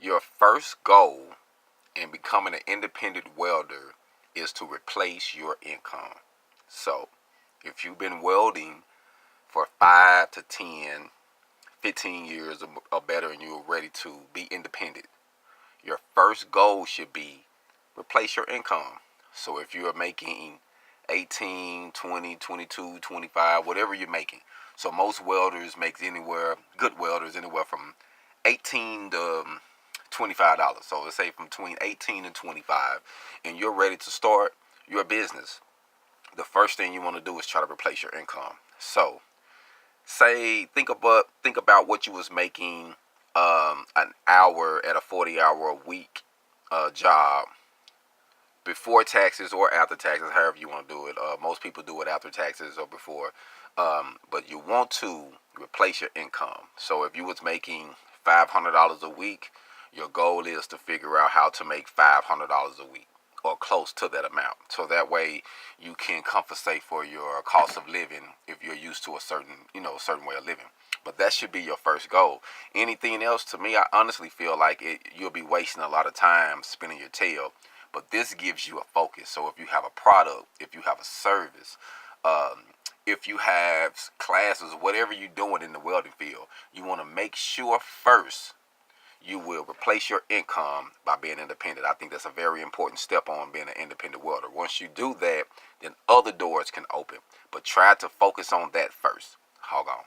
your first goal in becoming an independent welder is to replace your income. So if you've been welding for 5 to 10, 15 years or better and you're ready to be independent, your first goal should be replace your income. So if you're making 18, 20, 22, 25, whatever you're making. So most welders make anywhere, good welders, anywhere from 18 to $25. So let's say from between 18 and 25, and you're ready to start your business. The first thing you want to do is try to replace your income. So think about what you was making an hour at a 40-hour a week job before taxes or after taxes, however you want to do it. Most people do it after taxes or before, but you want to replace your income. So if you was making $500 a week, your goal is to figure out how to make $500 a week or close to that amount. So that way you can compensate for your cost of living if you're used to a certain way of living. But that should be your first goal. Anything else, to me, I honestly feel like you'll be wasting a lot of time spinning your tail. But this gives you a focus. So if you have a product, if you have a service, if you have classes, whatever you're doing in the welding field, you want to make sure first you will replace your income by being independent. I think that's a very important step on being an independent welder. Once you do that, then other doors can open. But try to focus on that first. Hold on.